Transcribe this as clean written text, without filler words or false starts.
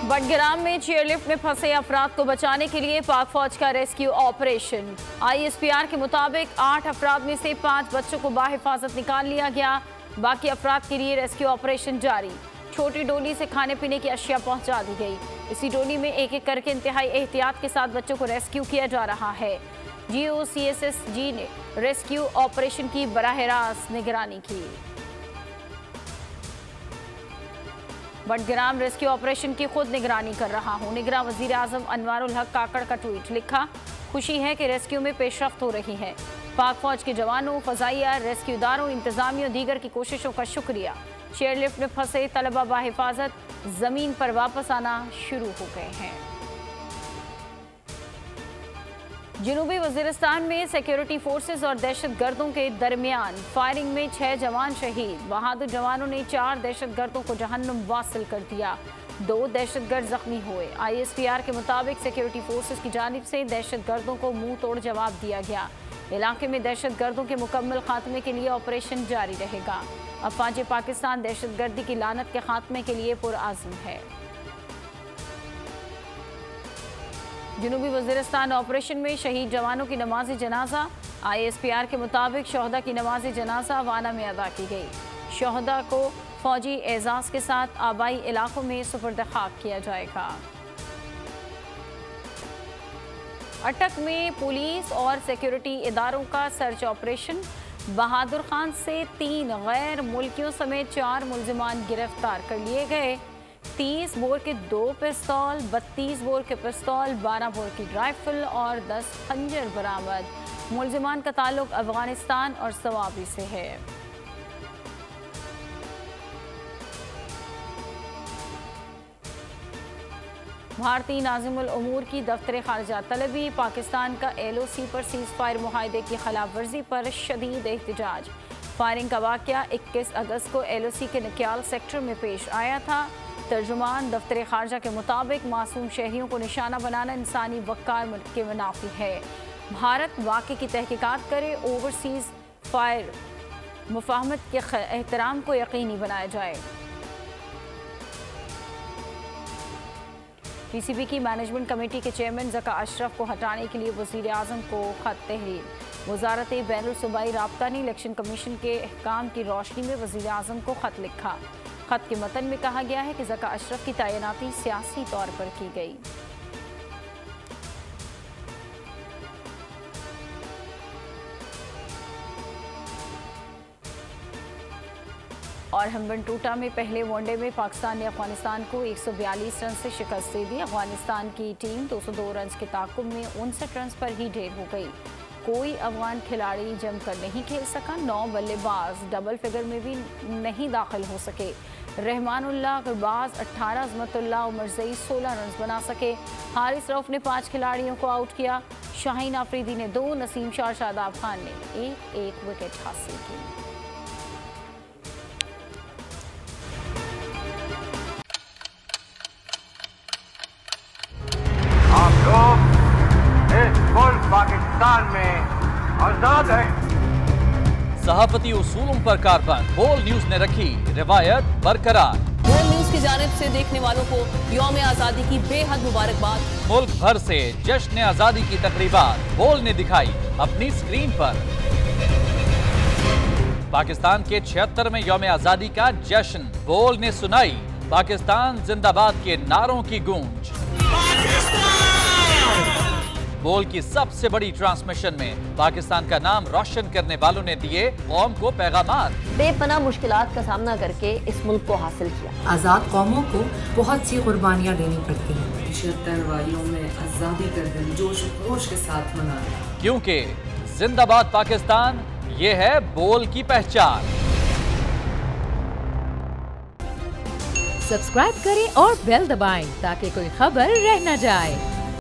बडग्राम में चेयरलिफ्ट में फंसे अफराद को बचाने के लिए पाक फौज का रेस्क्यू ऑपरेशन। ISPR के मुताबिक 8 अफराद में से 5 बच्चों को बाहिफाजत निकाल लिया गया। बाकी अफराद के लिए रेस्क्यू ऑपरेशन जारी। छोटी डोली से खाने पीने की अशिया पहुंचा दी गई। इसी डोली में एक एक करके इंतहाई एहतियात के साथ बच्चों को रेस्क्यू किया जा रहा है। GOCSSG ने रेस्क्यू ऑपरेशन की बराह रास्त निगरानी की। बडग्राम रेस्क्यू ऑपरेशन की खुद निगरानी कर रहा हूं। निगरान वजीर आजम अनवारुल हक काकड़ का ट्वीट लिखा। खुशी है कि रेस्क्यू में पेशरफ्त हो रही है। पाक फौज के जवानों, फजाइया, रेस्क्यूदारों, इंतजामिया और दीगर की कोशिशों का शुक्रिया। चेयरलिफ्ट में फंसे तलबा बाहिफाजत जमीन पर वापस आना शुरू हो गए हैं। जनूबी वजीरिस्तान में सिक्योरिटी फोर्सेस और दहशतगर्दों के दरमियान फायरिंग में 6 जवान शहीद। बहादुर जवानों ने 4 दहशतगर्दों को जहन्नुम वासिल कर दिया। 2 दहशतगर्द जख्मी हुए। ISPR के मुताबिक सिक्योरिटी फोर्सेस की जानिब से दहशतगर्दों को मुंह तोड़ जवाब दिया गया। इलाके में दहशतगर्दों के मुकम्मल खात्मे के लिए ऑपरेशन जारी रहेगा। अफवाज पाकिस्तान दहशतगर्दी की लानत के खात्मे के लिए पुरआज़म है। जनूबी वजीरिस्तान ऑपरेशन में शहीद जवानों की नमाज जनाजा। ISPR के मुताबिक शहदा की नमाज जनाजा वाना में अदा की गई। शहदा को फौजी एजाज के साथ आबाई इलाकों में सुपुर्द खाक किया जाएगा। अटक में पुलिस और सिक्योरिटी इदारों का सर्च ऑपरेशन। बहादुर खान से 3 गैर मुल्कियों समेत 4 मुल्जिमान गिरफ्तार कर लिए गए। 30 बोर के 2 पिस्तौल, 32 बोर के पिस्तौल, 12 बोर की राइफल और 10 खंजर बरामद। मुल्जिमान का ताल्लुक अफगानिस्तान और सवाबी से है। भारतीय नाज़िमुल उमूर की दफ्तर खारजा तलबी। पाकिस्तान का LOC पर सीज फायर मुआहदे की खिलाफ वर्जी पर शदीद एहतजाज। फायरिंग का वाक़या 21 अगस्त को LOC के नक्याल सेक्टर में पेश आया था। तर्जुमान दफ्तर खारजा के मुताबिक मासूम शहरियों को निशाना बनाना इंसानी वक़ार के मुनाफी है। भारत वाक़े की तहकीकात करे। ओवरसीज़ फायर मुफाहमत के एहतराम को यकीनी बनाया जाए। PCB की मैनेजमेंट कमेटी के चेयरमैन ज़का अशरफ को हटाने के लिए वज़ीर आज़म को ख़त तहरीर। वज़ारत बैनुल सूबाई राब्ता ने इलेक्शन कमीशन के अहकाम की रोशनी में वज़ीर आज़म को ख़त लिखा। ख़त के मतन में कहा गया है कि ज़का अशरफ की तैनाती सियासी तौर पर की गई। और हम्बन टूटा में पहले वनडे में पाकिस्तान ने अफगानिस्तान को 142 रन से शिकस्त दे दी। अफगानिस्तान की टीम 202 रन के ताकुब में 59 रन पर ही ढेर हो गई। कोई अफगान खिलाड़ी जमकर नहीं खेल सका। 9 बल्लेबाज डबल फिगर में भी नहीं दाखिल हो सके। रहमानुल्लाह गुरबाज 18, अजमतुल्लाह उमरजई 16 रन बना सके। हारिस रऊफ ने 5 खिलाड़ियों को आउट किया। शाहीन आफरीदी ने 2, नसीम शाह और शादाब खान ने एक विकेट हासिल की। पाकिस्तान में आजाद है। सहाफती उसूलों पर कारबंद। बोल न्यूज ने रखी रिवायत बरकरार। बोल न्यूज की जानिब से देखने वालों को यौम आजादी की बेहद मुबारकबाद। मुल्क भर से जश्न आजादी की तकरीबात बोल ने दिखाई अपनी स्क्रीन पर। पाकिस्तान के 76वें यौम आजादी का जश्न बोल ने सुनाई पाकिस्तान जिंदाबाद के नारों की गूंज। बोल की सबसे बड़ी ट्रांसमिशन में पाकिस्तान का नाम रोशन करने वालों ने दिए कौम को पैगामात। बेपनाह मुश्किलात का सामना करके इस मुल्क को हासिल किया। आजाद कौमों को बहुत सी कुर्बानियां देनी पड़ती हैं। 76 वारियों में आजादी का दिन जोश खरोश के साथ मना। क्योंकि जिंदाबाद पाकिस्तान ये है बोल की पहचान। सब्सक्राइब करें और बेल दबाएं ताकि कोई खबर रह न जाए।